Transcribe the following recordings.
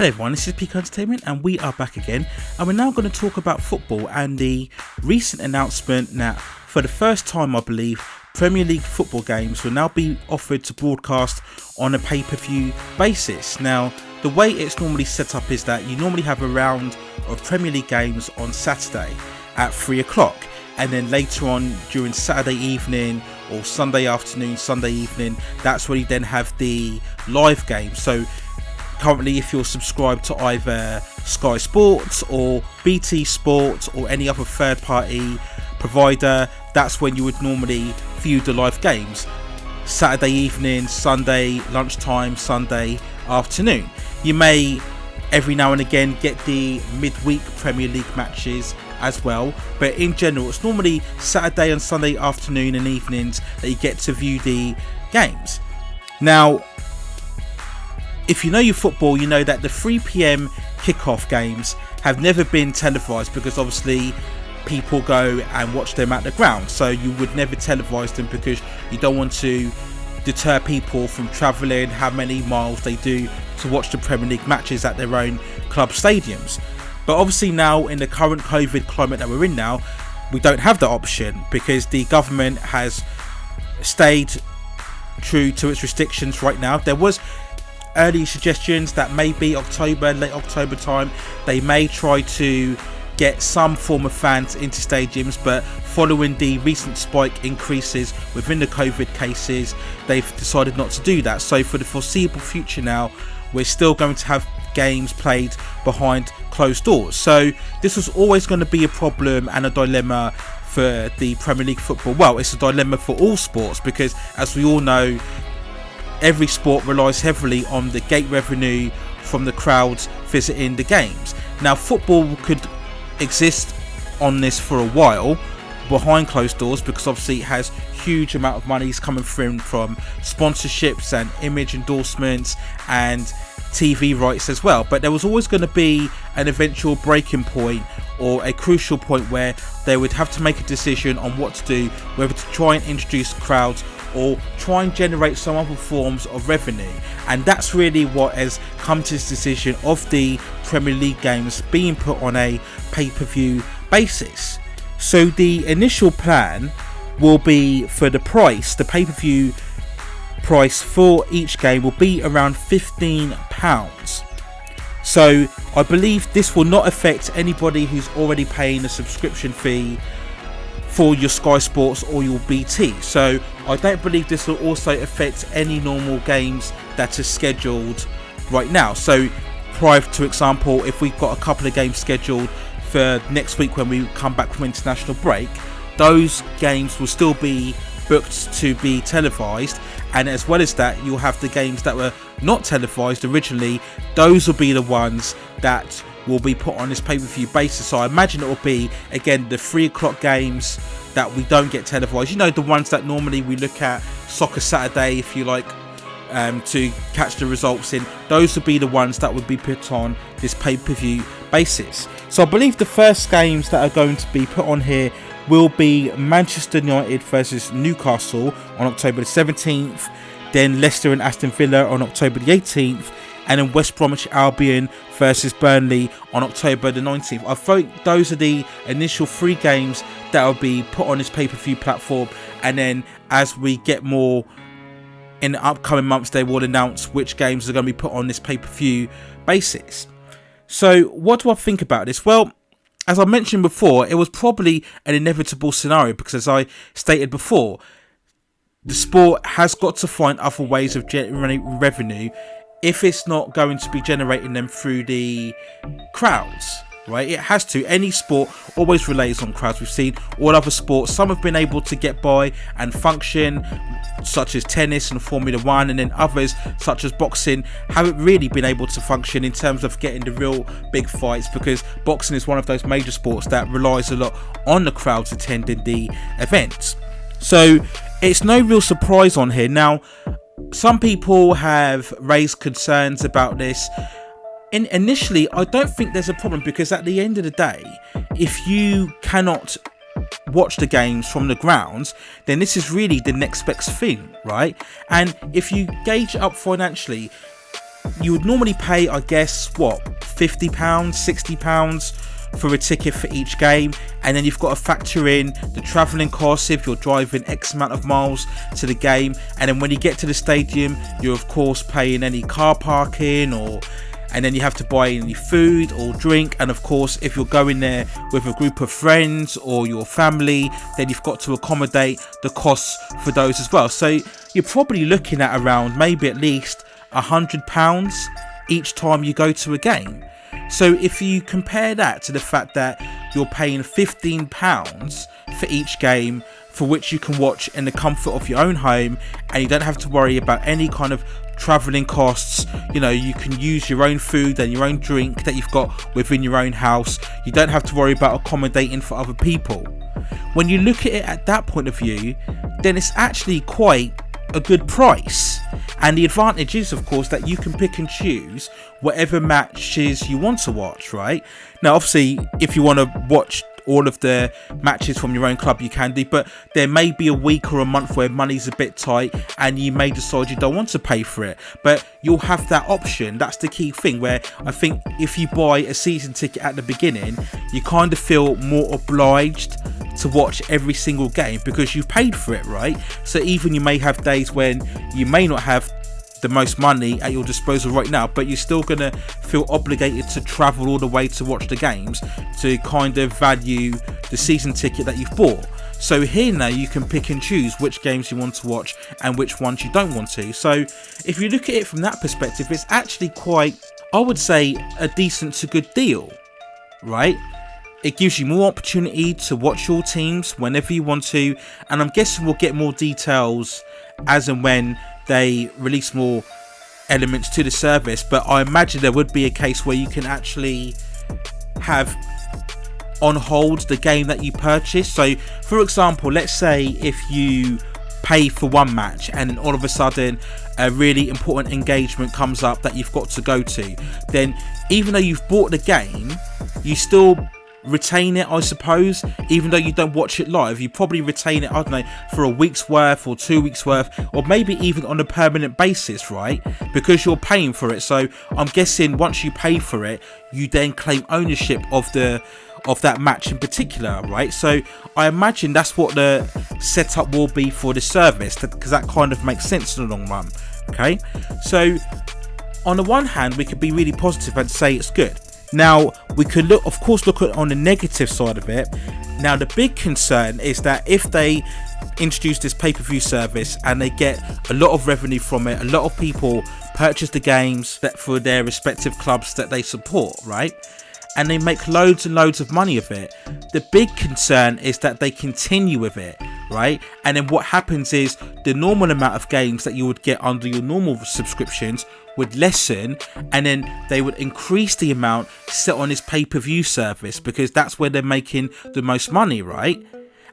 Hello everyone, this is Peak Entertainment and we are back again, and we're now going to talk about football and the recent announcement that for the first time I believe Premier League football games will now be offered to broadcast on a pay-per-view basis. Now the way it's normally set up is that you normally have a round of Premier League games on Saturday at 3 o'clock, and then later on during Saturday evening or Sunday afternoon, Sunday evening, that's where you then have the live game. So currently, if you're subscribed to either Sky Sports or BT Sports or any other third-party provider, that's when you would normally view the live games. Saturday evening, Sunday lunchtime, Sunday afternoon. You may every now and again get the midweek Premier League matches as well, but in general it's normally Saturday and Sunday afternoon and evenings that you get to view the games. Now, if you know your football, you know that the 3 PM kickoff games have never been televised because obviously people go and watch them at the ground, so you would never televise them because you don't want to deter people from travelling how many miles they do to watch the Premier League matches at their own club stadiums. But obviously now, in the current COVID climate that we're in now, we don't have that option because the government has stayed true to its restrictions right now. There was early suggestions that maybe October, late October time, they may try to get some form of fans into stadiums, but following the recent spike increases within the COVID cases, they've decided not to do that. So for the foreseeable future now, we're still going to have games played behind closed doors. So this was always going to be a problem and a dilemma for the Premier League football. Well, it's a dilemma for all sports because, as we all know, every sport relies heavily on the gate revenue from the crowds visiting the games. Now, football could exist on this for a while behind closed doors because obviously it has huge amount of money coming through from sponsorships and image endorsements and TV rights as well. But there was always going to be an eventual breaking point or a crucial point where they would have to make a decision on what to do, whether to try and introduce crowds or try and generate some other forms of revenue. And that's really what has come to this decision of the Premier League games being put on a pay-per-view basis. So the initial plan will be for the price, the pay-per-view price for each game will be around £15. So I believe this will not affect anybody who's already paying a subscription fee for your Sky Sports or your BT. So I don't believe this will also affect any normal games that are scheduled right now. So prior to example, if we've got a couple of games scheduled for next week when we come back from international break, those games will still be booked to be televised, and as well as that, you'll have the games that were not televised originally. Those will be the ones that will be put on this pay-per-view basis. So I imagine it will be again the 3 o'clock games that we don't get televised, you know, the ones that normally we look at Soccer Saturday, if you like, to catch the results in. Those will be the ones that would be put on this pay-per-view basis. So I believe the first games that are going to be put on here will be Manchester United versus Newcastle on October the 17th, then Leicester and Aston Villa on October the 18th, and then West Bromwich Albion versus Burnley on October the 19th. I thought those are the initial 3 games that will be put on this pay-per-view platform, and then as we get more in the upcoming months, they will announce which games are going to be put on this pay-per-view basis. So what do I think about this? Well, as I mentioned before, it was probably an inevitable scenario because, as I stated before, the sport has got to find other ways of generating revenue if it's not going to be generating them through the crowds, right? It has to. Any sport always relies on crowds. We've seen all other sports, some have been able to get by and function, such as tennis and Formula 1, and then others such as boxing haven't really been able to function in terms of getting the real big fights, because boxing is one of those major sports that relies a lot on the crowds attending the events. So it's no real surprise on here. Now, some people have raised concerns about this. Initially, I don't think there's a problem because at the end of the day, if you cannot watch the games from the grounds, then this is really the next best thing, right? And if you gauge it up financially, you would normally pay, I guess, what, £50, £60 for a ticket for each game, and then you've got to factor in the travelling costs if you're driving X amount of miles to the game, and then when you get to the stadium, you're of course paying any car parking, and then you have to buy any food or drink, and of course if you're going there with a group of friends or your family, then you've got to accommodate the costs for those as well. So you're probably looking at around maybe at least £100 each time you go to a game. So if you compare that to the fact that you're paying £15 for each game, for which you can watch in the comfort of your own home, and you don't have to worry about any kind of travelling costs, you know, you can use your own food and your own drink that you've got within your own house, you don't have to worry about accommodating for other people. When you look at it at that point of view, then it's actually quite a good price. And the advantage is, of course, that you can pick and choose whatever matches you want to watch, right? Now, obviously, if you want to watch all of the matches from your own club, you can do, but there may be a week or a month where money's a bit tight and you may decide you don't want to pay for it, but you'll have that option. That's the key thing, where I think if you buy a season ticket at the beginning, you kind of feel more obliged to watch every single game because you've paid for it, right? So even you may have days when you may not have the most money at your disposal right now, but you're still gonna feel obligated to travel all the way to watch the games to kind of value the season ticket that you've bought. So here now you can pick and choose which games you want to watch and which ones you don't want to. So if you look at it from that perspective, it's actually quite, I would say, a decent to good deal, right? It gives you more opportunity to watch your teams whenever you want to, and I'm guessing we'll get more details as and when they release more elements to the service, but I imagine there would be a case where you can actually have on hold the game that you purchased. So for example, let's say if you pay for one match and all of a sudden a really important engagement comes up that you've got to go to, then even though you've bought the game, you still retain it, I suppose. Even though you don't watch it live, you probably retain it, I don't know, for a week's worth or 2 weeks worth, or maybe even on a permanent basis, right? Because you're paying for it. So I'm guessing once you pay for it, you then claim ownership of that match in particular, right? So I imagine that's what the setup will be for the service, because that kind of makes sense in the long run. Okay, so on the one hand, we could be really positive and say it's good. Now, we could look at on the negative side of it. Now, the big concern is that if they introduce this pay-per-view service and they get a lot of revenue from it, a lot of people purchase the games that for their respective clubs that they support, right? And they make loads and loads of money of it. The big concern is that they continue with it, right? And then what happens is the normal amount of games that you would get under your normal subscriptions would lessen, and then they would increase the amount set on this pay-per-view service, because that's where they're making the most money, right?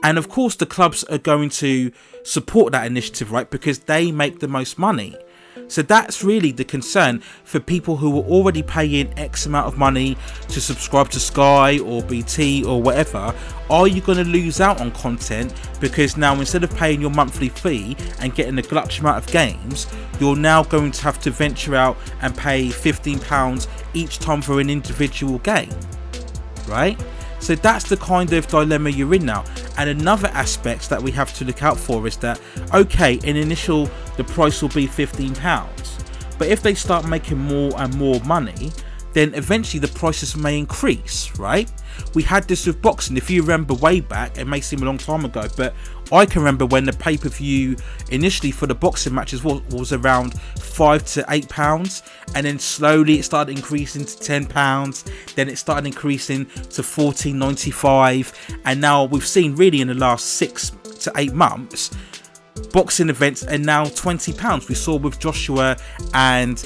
And of course the clubs are going to support that initiative, right? Because they make the most money. So that's really the concern for people who are already paying X amount of money to subscribe to Sky or BT or whatever. Are you going to lose out on content because now instead of paying your monthly fee and getting a glut amount of games, you're now going to have to venture out and pay £15 each time for an individual game, right? So that's the kind of dilemma you're in now. And another aspect that we have to look out for is that, okay, in initial the price will be £15, but if they start making more and more money, then eventually the prices may increase, right? We had this with boxing. If you remember way back, it may seem a long time ago, but I can remember when the pay-per-view initially for the boxing matches was around £5 to £8, and then slowly it started increasing to £10, then it started increasing to £14.95, and now we've seen really in the last 6 to 8 months, boxing events are now £20. We saw with Joshua and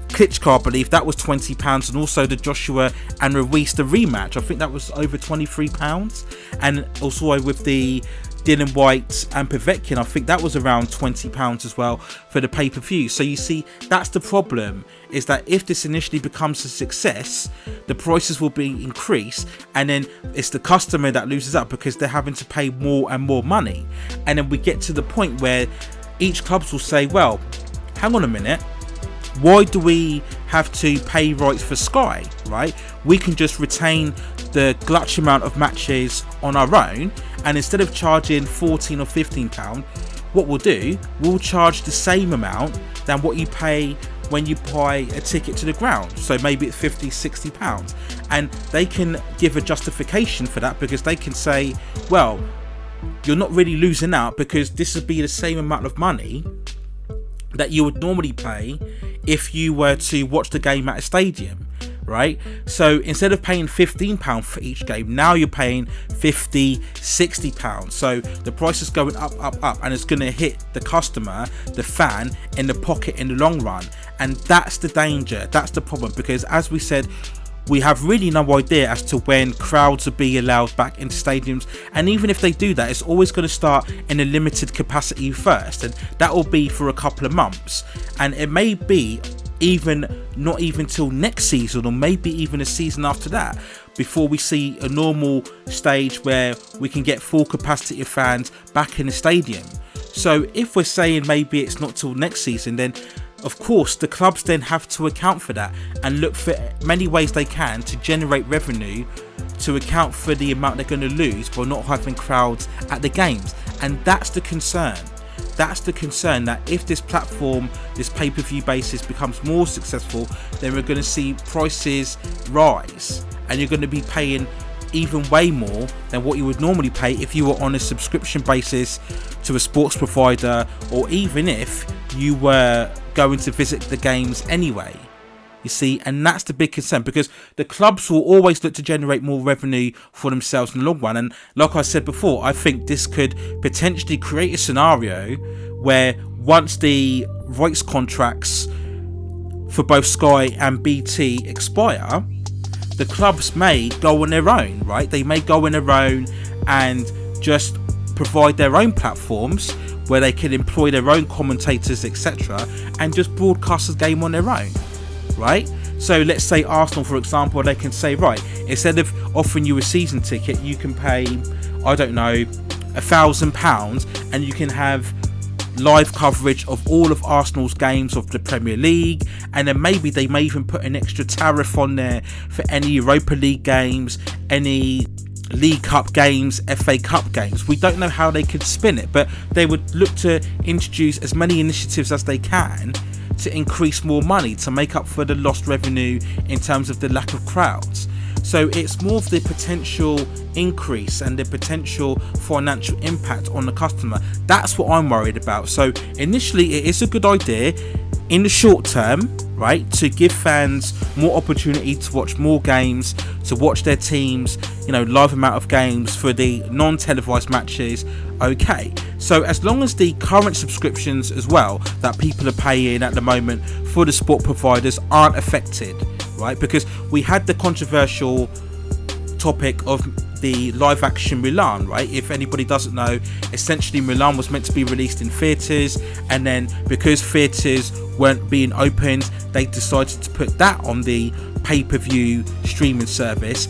Klitschko, I believe that was £20, and also the Joshua and Ruiz the rematch, I think that was over £23, and also with the Dylan White and Povetkin, I think that was around £20 as well for the pay-per-view. So you see, that's the problem, is that if this initially becomes a success, the prices will be increased, and then it's the customer that loses out because they're having to pay more and more money. And then we get to the point where each clubs will say, well, hang on a minute, Why do we have to pay rights for Sky, right? We can just retain the glut amount of matches on our own, and instead of charging 14 or 15 pound, what we'll charge the same amount than what you pay when you buy a ticket to the ground. So maybe it's 50, 60 pounds, and they can give a justification for that, because they can say, well, you're not really losing out, because this would be the same amount of money that you would normally pay if you were to watch the game at a stadium, right? So instead of paying £15 for each game, now you're paying £50, £60. So the price is going up, and it's going to hit the customer, the fan, in the pocket in the long run. And that's the danger, that's the problem, because as we said, we have really no idea as to when crowds will be allowed back into stadiums, and even if they do that, it's always going to start in a limited capacity first, and that will be for a couple of months, and it may be not even till next season, or maybe even a season after that, before we see a normal stage where we can get full capacity of fans back in the stadium. So if we're saying maybe it's not till next season, then of course the clubs then have to account for that and look for many ways they can to generate revenue to account for the amount they're going to lose by not having crowds at the games. And that's the concern. That's the concern, that if this platform, this pay-per-view basis becomes more successful, then we're going to see prices rise, and you're going to be paying even way more than what you would normally pay if you were on a subscription basis to a sports provider, or even if you were going to visit the games anyway. You see, and that's the big concern, because the clubs will always look to generate more revenue for themselves in the long run. And like I said before, I think this could potentially create a scenario where once the rights contracts for both Sky and BT expire, the clubs may go on their own, right? They may go on their own and just provide their own platforms where they can employ their own commentators, etc., and just broadcast the game on their own, right? So let's say Arsenal, for example, they can say, right, instead of offering you a season ticket, you can pay, I don't know, £1,000, and you can have live coverage of all of Arsenal's games of the Premier League, and then maybe they may even put an extra tariff on there for any Europa League games, any League Cup games, FA Cup games. We don't know how they could spin it, but they would look to introduce as many initiatives as they can to increase more money to make up for the lost revenue in terms of the lack of crowds. So it's more of the potential increase and the potential financial impact on the customer. That's what I'm worried about. So initially it is a good idea in the short term, right, to give fans more opportunity to watch more games, to watch their teams, live amount of games for the non-televised matches. Okay, so as long as the current subscriptions as well that people are paying at the moment for the sport providers aren't affected, right, because we had the controversial topic of the live action Mulan, right? If anybody doesn't know, essentially Mulan was meant to be released in theatres, and then because theatres weren't being opened, they decided to put that on the pay-per-view streaming service,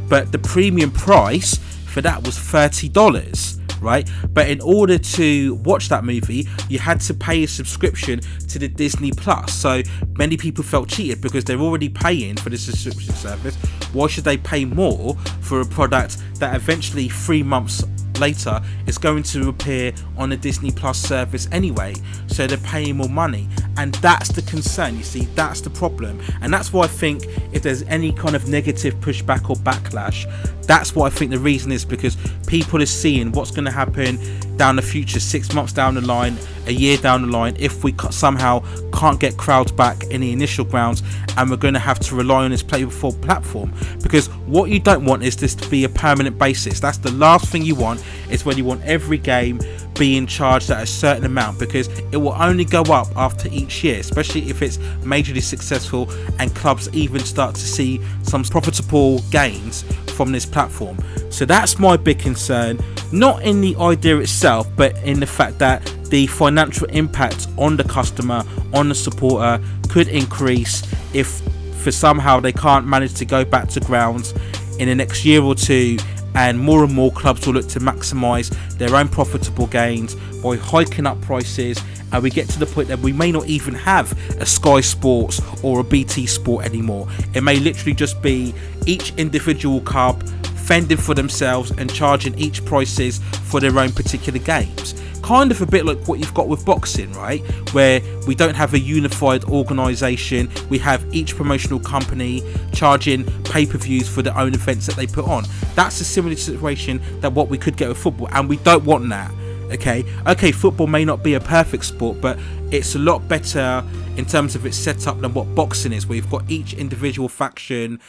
but the premium price for that was $30, right? But in order to watch that movie, you had to pay a subscription to the Disney Plus. So many people felt cheated because they're already paying for the subscription service. Why should they pay more for a product that eventually 3 months later is going to appear on the Disney Plus service anyway? So they're paying more money, and that's the concern. You see, that's the problem, and that's why I think if there's any kind of negative pushback or backlash, that's what I think the reason is, because people are seeing what's going to happen down the future, 6 months down the line, a year down the line, if we somehow can't get crowds back in the initial grounds, and we're going to have to rely on this platform. Because what you don't want is this to be a permanent basis. That's the last thing you want, is when you want every game being charged at a certain amount, because it will only go up after each year, especially if it's majorly successful and clubs even start to see some profitable gains from this platform. So that's my big concern, not in the idea itself, but in the fact that the financial impact on the customer, on the supporter, could increase if for somehow they can't manage to go back to grounds in the next year or two, and more clubs will look to maximise their own profitable gains by hiking up prices, and we get to the point that we may not even have a Sky Sports or a BT Sport anymore. It may literally just be each individual club fending for themselves and charging each prices for their own particular games. Kind of a bit like what you've got with boxing, right? Where we don't have a unified organisation. We have each promotional company charging pay-per-views for their own events that they put on. That's a similar situation that what we could get with football, and we don't want that. Okay, football may not be a perfect sport, but it's a lot better in terms of its setup than what boxing is, where you've got each individual faction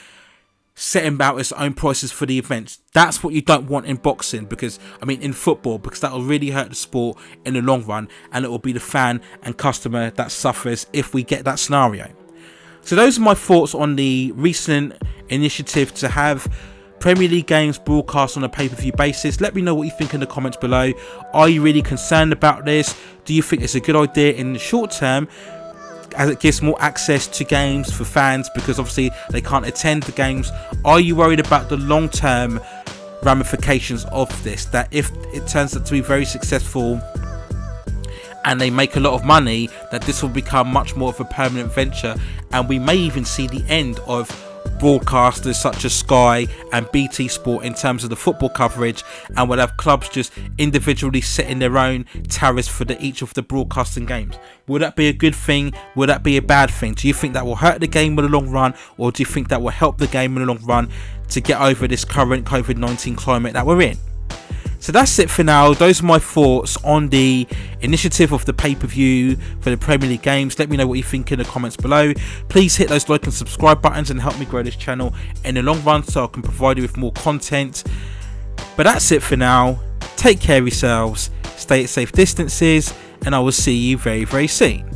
setting out its own prices for the events. That's what you don't want in boxing, in football, because that will really hurt the sport in the long run, and it will be the fan and customer that suffers if we get that scenario. So those are my thoughts on the recent initiative to have Premier League games broadcast on a pay-per-view basis. Let me know what you think in the comments below. Are you really concerned about this? Do you think it's a good idea in the short term, as it gives more access to games for fans, because obviously they can't attend the games? Are you worried about the long-term ramifications of this, that if it turns out to be very successful and they make a lot of money, that this will become much more of a permanent venture, and we may even see the end of broadcasters such as Sky and BT Sport in terms of the football coverage, and we'll have clubs just individually setting their own tariffs for each of the broadcasting games? Would that be a good thing? Would that be a bad thing? Do you think that will hurt the game in the long run, or do you think that will help the game in the long run to get over this current COVID-19 climate that we're in? So that's it for now. Those are my thoughts on the initiative of the pay-per-view for the Premier League games. Let me know what you think in the comments below. Please hit those like and subscribe buttons and help me grow this channel in the long run so I can provide you with more content. But that's it for now. Take care of yourselves, stay at safe distances, and I will see you very, very soon.